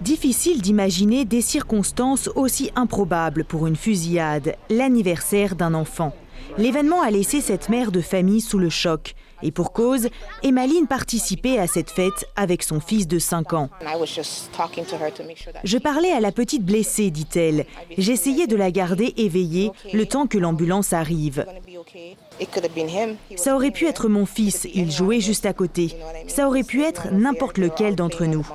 Difficile d'imaginer des circonstances aussi improbables pour une fusillade, l'anniversaire d'un enfant. L'événement a laissé cette mère de famille sous le choc. Et pour cause, Emmaline participait à cette fête avec son fils de 5 ans. Je parlais à la petite blessée, dit-elle. J'essayais de la garder éveillée le temps que l'ambulance arrive. Ça aurait pu être mon fils, il jouait juste à côté. Ça aurait pu être n'importe lequel d'entre nous.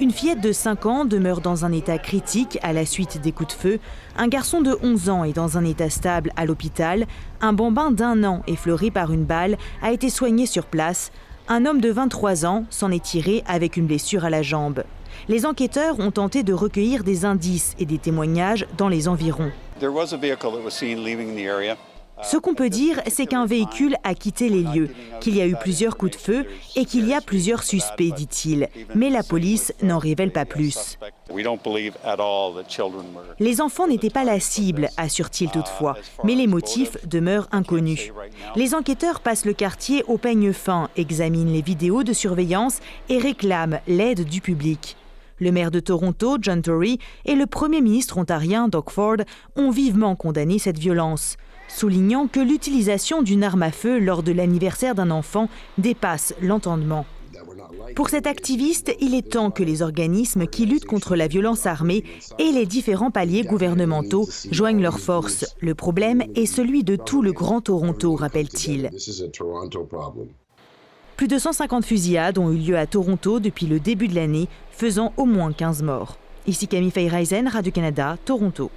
Une fillette de 5 ans demeure dans un état critique à la suite des coups de feu. Un garçon de 11 ans est dans un état stable à l'hôpital. Un bambin d'1 an effleuré par une balle a été soigné sur place. Un homme de 23 ans s'en est tiré avec une blessure à la jambe. Les enquêteurs ont tenté de recueillir des indices et des témoignages dans les environs. Ce qu'on peut dire, c'est qu'un véhicule a quitté les lieux, qu'il y a eu plusieurs coups de feu et qu'il y a plusieurs suspects, dit-il. Mais la police n'en révèle pas plus. Les enfants n'étaient pas la cible, assure-t-il toutefois, mais les motifs demeurent inconnus. Les enquêteurs passent le quartier au peigne fin, examinent les vidéos de surveillance et réclament l'aide du public. Le maire de Toronto, John Tory, et le premier ministre ontarien, Doug Ford, ont vivement condamné cette violence, soulignant que l'utilisation d'une arme à feu lors de l'anniversaire d'un enfant dépasse l'entendement. Pour cet activiste, il est temps que les organismes qui luttent contre la violence armée et les différents paliers gouvernementaux joignent leurs forces. Le problème est celui de tout le Grand Toronto, rappelle-t-il. Plus de 150 fusillades ont eu lieu à Toronto depuis le début de l'année, faisant au moins 15 morts. Ici Camille Feyreisen, Radio-Canada, Toronto.